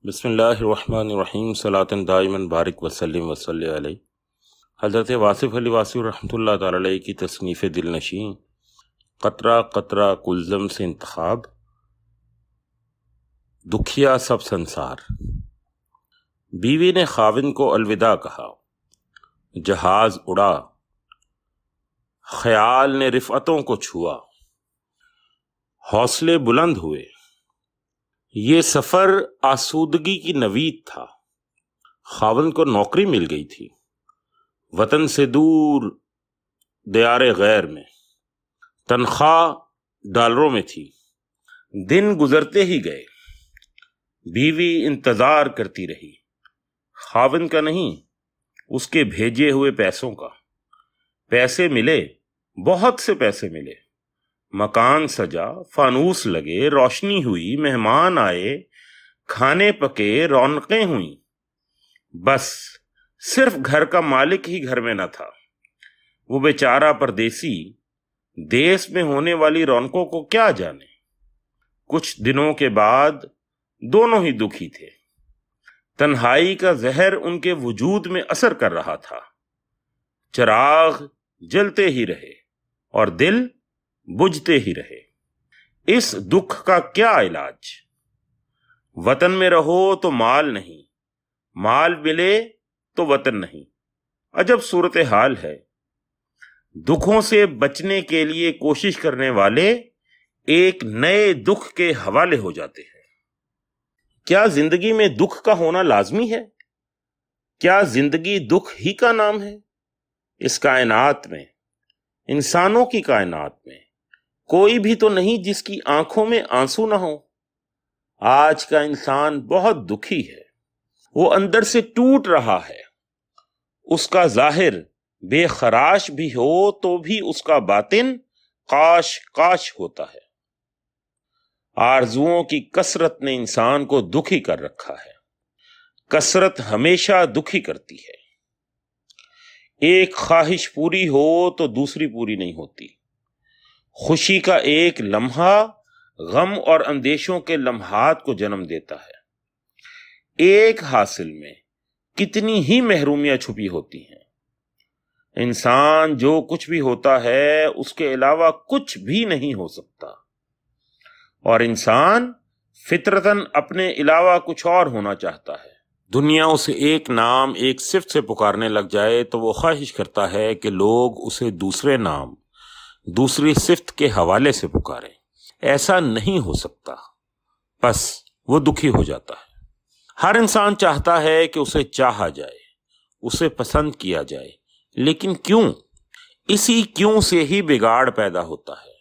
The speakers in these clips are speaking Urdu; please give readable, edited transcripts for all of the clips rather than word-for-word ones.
بسم اللہ الرحمن الرحیم صلاۃ دائما بارک وسلم وصلی علیہ۔ حضرت واصف علی واصف رحمۃ اللہ تعالی علیہ کی تصنیف دل نشین قطرہ قطرہ کلزم سے انتخاب، دکھیا سب سنسار۔ بیوی نے خاوند کو الوداع کہا، جہاز اڑا، خیال نے رفعتوں کو چھوا، حوصلے بلند ہوئے۔ یہ سفر آسودگی کی نوید تھا۔ خاوند کو نوکری مل گئی تھی، وطن سے دور دیار غیر میں، تنخواہ ڈالروں میں تھی۔ دن گزرتے ہی گئے، بیوی انتظار کرتی رہی، خاوند کا نہیں، اس کے بھیجے ہوئے پیسوں کا۔ پیسے ملے، بہت سے پیسے ملے، مکان سجا، فانوس لگے، روشنی ہوئی، مہمان آئے، کھانے پکے، رونقیں ہوئیں۔ بس صرف گھر کا مالک ہی گھر میں نہ تھا۔ وہ بیچارہ پردیسی دیس میں ہونے والی رونقوں کو کیا جانے۔ کچھ دنوں کے بعد دونوں ہی دکھی تھے۔ تنہائی کا زہر ان کے وجود میں اثر کر رہا تھا۔ چراغ جلتے ہی رہے اور دل بجھتے ہی رہے۔ اس دکھ کا کیا علاج؟ وطن میں رہو تو مال نہیں، مال ملے تو وطن نہیں۔ عجب صورتحال ہے۔ دکھوں سے بچنے کے لیے کوشش کرنے والے ایک نئے دکھ کے حوالے ہو جاتے ہیں۔ کیا زندگی میں دکھ کا ہونا لازمی ہے؟ کیا زندگی دکھ ہی کا نام ہے؟ اس کائنات میں، انسانوں کی کائنات میں، کوئی بھی تو نہیں جس کی آنکھوں میں آنسو نہ ہو۔ آج کا انسان بہت دکھی ہے، وہ اندر سے ٹوٹ رہا ہے۔ اس کا ظاہر بے خراش بھی ہو تو بھی اس کا باطن قاش قاش ہوتا ہے۔ آرزوؤں کی کثرت نے انسان کو دکھی کر رکھا ہے۔ کثرت ہمیشہ دکھی کرتی ہے۔ ایک خواہش پوری ہو تو دوسری پوری نہیں ہوتی۔ خوشی کا ایک لمحہ غم اور اندیشوں کے لمحات کو جنم دیتا ہے۔ ایک حاصل میں کتنی ہی محرومیاں چھپی ہوتی ہیں۔ انسان جو کچھ بھی ہوتا ہے اس کے علاوہ کچھ بھی نہیں ہو سکتا، اور انسان فطرتاً اپنے علاوہ کچھ اور ہونا چاہتا ہے۔ دنیا اسے ایک نام، ایک صفت سے پکارنے لگ جائے تو وہ خواہش کرتا ہے کہ لوگ اسے دوسرے نام، دوسری صفت کے حوالے سے پکاریں۔ ایسا نہیں ہو سکتا، بس وہ دکھی ہو جاتا ہے۔ ہر انسان چاہتا ہے کہ اسے چاہا جائے، اسے پسند کیا جائے، لیکن کیوں؟ اسی کیوں سے ہی بگاڑ پیدا ہوتا ہے۔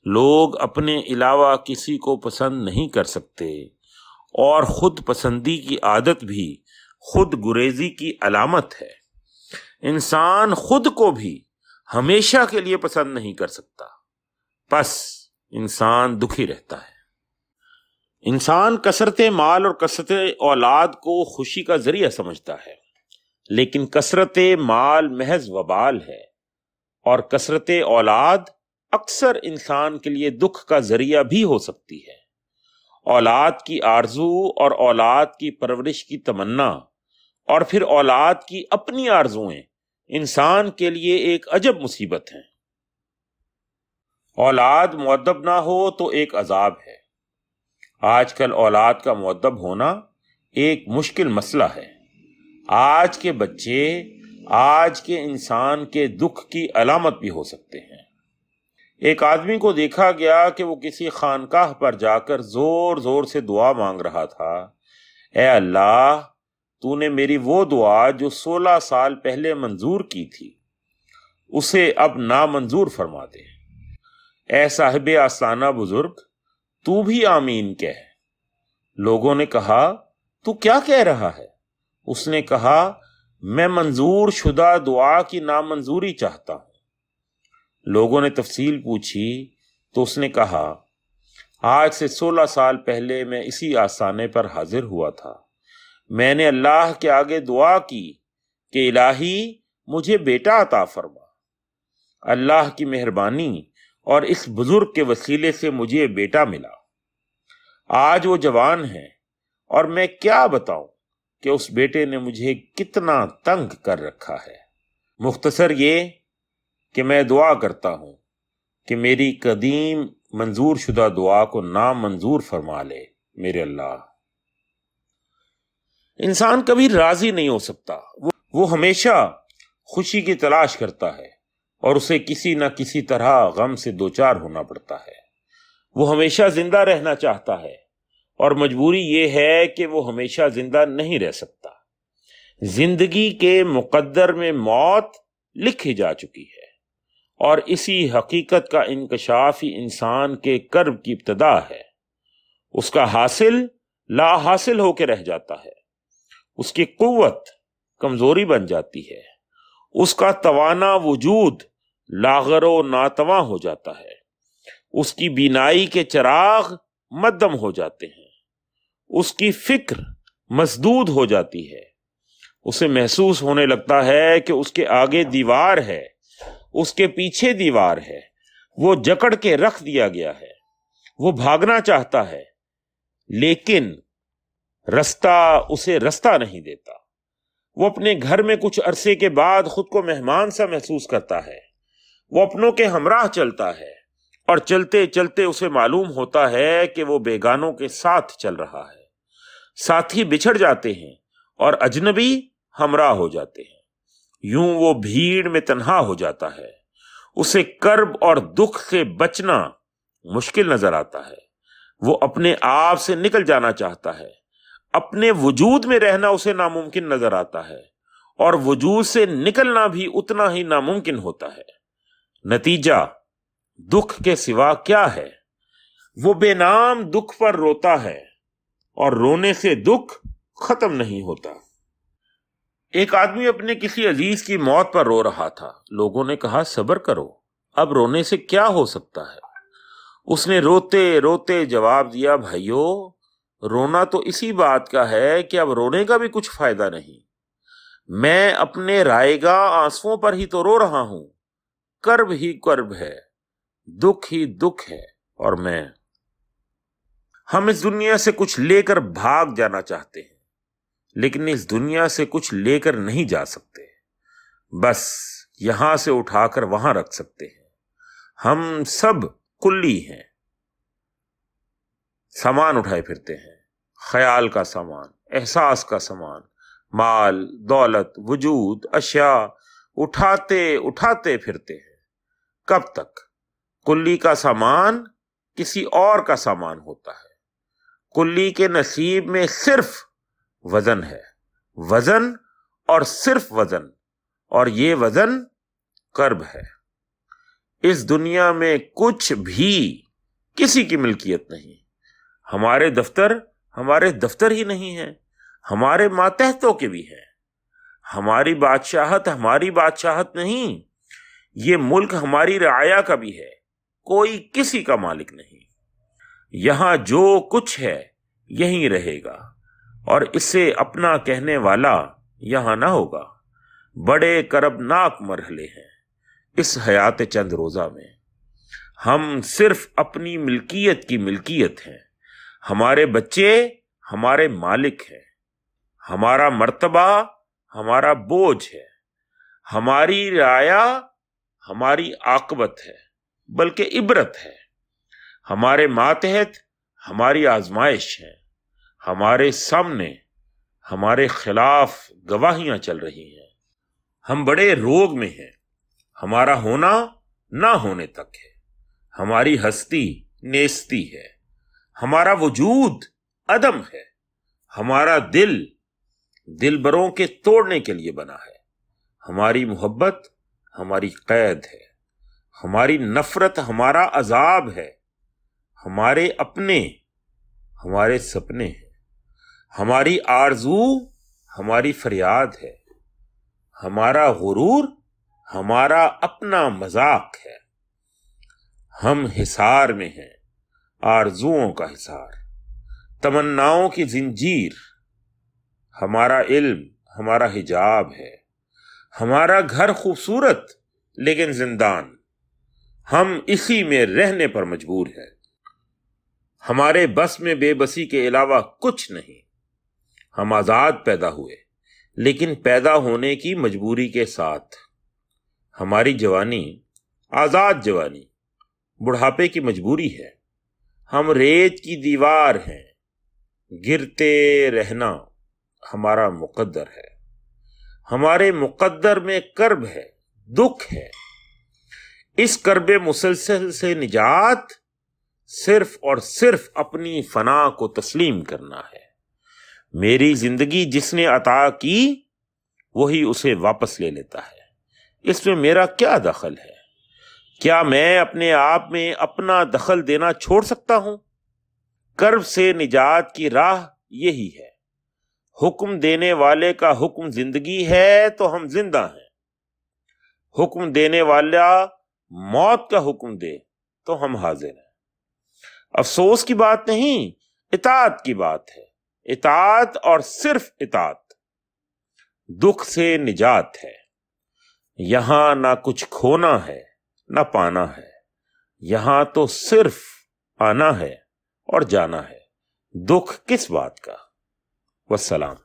لوگ اپنے علاوہ کسی کو پسند نہیں کر سکتے، اور خود پسندی کی عادت بھی خود گریزی کی علامت ہے۔ انسان خود کو بھی ہمیشہ کے لیے پسند نہیں کر سکتا، بس انسان دکھی رہتا ہے۔ انسان کثرت مال اور کثرت اولاد کو خوشی کا ذریعہ سمجھتا ہے، لیکن کثرت مال محض وبال ہے، اور کثرت اولاد اکثر انسان کے لیے دکھ کا ذریعہ بھی ہو سکتی ہے۔ اولاد کی آرزو اور اولاد کی پرورش کی تمنا اور پھر اولاد کی اپنی آرزویں انسان کے لیے ایک عجب مصیبت ہیں۔ اولاد مؤدب نہ ہو تو ایک عذاب ہے۔ آج کل اولاد کا مؤدب ہونا ایک مشکل مسئلہ ہے۔ آج کے بچے آج کے انسان کے دکھ کی علامت بھی ہو سکتے ہیں۔ ایک آدمی کو دیکھا گیا کہ وہ کسی خانقاہ پر جا کر زور زور سے دعا مانگ رہا تھا، اے اللہ، تو نے میری وہ دعا جو 16 سال پہلے منظور کی تھی اسے اب نامنظور فرما دے۔ اے صاحب آستانہ بزرگ، تو بھی آمین کہہ۔ لوگوں نے کہا، تو کیا کہہ رہا ہے؟ اس نے کہا، میں منظور شدہ دعا کی نامنظوری چاہتا ہوں۔ لوگوں نے تفصیل پوچھی تو اس نے کہا، آج سے 16 سال پہلے میں اسی آستانے پر حاضر ہوا تھا۔ میں نے اللہ کے آگے دعا کی کہ الہی مجھے بیٹا عطا فرما۔ اللہ کی مہربانی اور اس بزرگ کے وسیلے سے مجھے بیٹا ملا۔ آج وہ جوان ہیں اور میں کیا بتاؤں کہ اس بیٹے نے مجھے کتنا تنگ کر رکھا ہے۔ مختصر یہ کہ میں دعا کرتا ہوں کہ میری قدیم منظور شدہ دعا کو نامنظور فرما لے میرے اللہ۔ انسان کبھی راضی نہیں ہو سکتا، وہ ہمیشہ خوشی کی تلاش کرتا ہے اور اسے کسی نہ کسی طرح غم سے دوچار ہونا پڑتا ہے۔ وہ ہمیشہ زندہ رہنا چاہتا ہے اور مجبوری یہ ہے کہ وہ ہمیشہ زندہ نہیں رہ سکتا۔ زندگی کے مقدر میں موت لکھی جا چکی ہے اور اسی حقیقت کا انکشاف ہی انسان کے کرب کی ابتدا ہے۔ اس کا حاصل لا حاصل ہو کے رہ جاتا ہے، اس کی قوت کمزوری بن جاتی ہے، اس کا توانا وجود لاغر و ناتواں ہو جاتا ہے، اس کی بینائی کے چراغ مدھم ہو جاتے ہیں، اس کی فکر مسدود ہو جاتی ہے، اسے محسوس ہونے لگتا ہے کہ اس کے آگے دیوار ہے، اس کے پیچھے دیوار ہے، وہ جکڑ کے رکھ دیا گیا ہے، وہ بھاگنا چاہتا ہے لیکن رستہ اسے رستہ نہیں دیتا۔ وہ اپنے گھر میں کچھ عرصے کے بعد خود کو مہمان سا محسوس کرتا ہے، وہ اپنوں کے ہمراہ چلتا ہے اور چلتے چلتے اسے معلوم ہوتا ہے کہ وہ بیگانوں کے ساتھ چل رہا ہے۔ ساتھی بچھڑ جاتے ہیں اور اجنبی ہمراہ ہو جاتے ہیں، یوں وہ بھیڑ میں تنہا ہو جاتا ہے۔ اسے کرب اور دکھ سے بچنا مشکل نظر آتا ہے، وہ اپنے آپ سے نکل جانا چاہتا ہے، اپنے وجود میں رہنا اسے ناممکن نظر آتا ہے اور وجود سے نکلنا بھی اتنا ہی ناممکن ہوتا ہے۔ نتیجہ دکھ کے سوا کیا ہے؟ وہ بے نام دکھ پر روتا ہے اور رونے سے دکھ ختم نہیں ہوتا۔ ایک آدمی اپنے کسی عزیز کی موت پر رو رہا تھا۔ لوگوں نے کہا صبر کرو، اب رونے سے کیا ہو سکتا ہے؟ اس نے روتے روتے جواب دیا، بھائیو رونا تو اسی بات کا ہے کہ اب رونے کا بھی کچھ فائدہ نہیں۔ میں اپنے رائے گا آنسوؤں پر ہی تو رو رہا ہوں، کرب ہی کرب ہے، دکھ ہی دکھ ہے اور میں۔ ہم اس دنیا سے کچھ لے کر بھاگ جانا چاہتے ہیں لیکن اس دنیا سے کچھ لے کر نہیں جا سکتے، بس یہاں سے اٹھا کر وہاں رکھ سکتے ہیں۔ ہم سب کلی ہیں، سامان اٹھائے پھرتے ہیں، خیال کا سامان، احساس کا سامان، مال، دولت، وجود، اشیاء اٹھاتے اٹھاتے پھرتے ہیں۔ کب تک؟ کلی کا سامان کسی اور کا سامان ہوتا ہے۔ کلی کے نصیب میں صرف وزن ہے، وزن اور صرف وزن، اور یہ وزن کرب ہے۔ اس دنیا میں کچھ بھی کسی کی ملکیت نہیں۔ ہمارے دفتر ہی نہیں ہیں، ہمارے ماتحتوں کے بھی ہیں۔ ہماری بادشاہت نہیں، یہ ملک ہماری رعایا کا بھی ہے، کوئی کسی کا مالک نہیں۔ یہاں جو کچھ ہے یہیں رہے گا اور اسے اپنا کہنے والا یہاں نہ ہوگا۔ بڑے کربناک مرحلے ہیں اس حیات چند روزہ میں۔ ہم صرف اپنی ملکیت کی ملکیت ہیں، ہمارے بچے ہمارے مالک ہیں، ہمارا مرتبہ ہمارا بوجھ ہے، ہماری رعایا ہماری عاقبت ہے بلکہ عبرت ہے، ہمارے ماتحت ہماری آزمائش ہے، ہمارے سامنے ہمارے خلاف گواہیاں چل رہی ہیں۔ ہم بڑے روگ میں ہیں، ہمارا ہونا نہ ہونے تک ہے، ہماری ہستی نیستی ہے، ہمارا وجود عدم ہے، ہمارا دل بروں کے توڑنے کے لیے بنا ہے، ہماری محبت ہماری قید ہے، ہماری نفرت ہمارا عذاب ہے، ہمارے اپنے ہمارے سپنے ہیں، ہماری آرزو ہماری فریاد ہے، ہمارا غرور ہمارا اپنا مذاق ہے۔ ہم حصار میں ہیں، آرزوؤں کا حصار، تمناؤں کی زنجیر۔ ہمارا علم ہمارا حجاب ہے، ہمارا گھر خوبصورت لیکن زندان، ہم اسی میں رہنے پر مجبور ہیں۔ ہمارے بس میں بے بسی کے علاوہ کچھ نہیں، ہم آزاد پیدا ہوئے، لیکن پیدا ہونے کی مجبوری کے ساتھ۔ ہماری جوانی آزاد جوانی بڑھاپے کی مجبوری ہے۔ ہم ریت کی دیوار ہیں، گرتے رہنا ہمارا مقدر ہے۔ ہمارے مقدر میں کرب ہے، دکھ ہے۔ اس کرب مسلسل سے نجات صرف اور صرف اپنی فنا کو تسلیم کرنا ہے۔ میری زندگی جس نے عطا کی وہی اسے واپس لے لیتا ہے، اس میں میرا کیا دخل ہے؟ کیا میں اپنے آپ میں اپنا دخل دینا چھوڑ سکتا ہوں؟ کرب سے نجات کی راہ یہی ہے۔ حکم دینے والے کا حکم زندگی ہے تو ہم زندہ ہیں۔ حکم دینے والا موت کا حکم دے تو ہم حاضر ہیں۔ افسوس کی بات نہیں، اطاعت کی بات ہے۔ اطاعت اور صرف اطاعت دکھ سے نجات ہے۔ یہاں نہ کچھ کھونا ہے نہ پانا ہے، یہاں تو صرف آنا ہے اور جانا ہے۔ دکھ کس بات کا؟ والسلام۔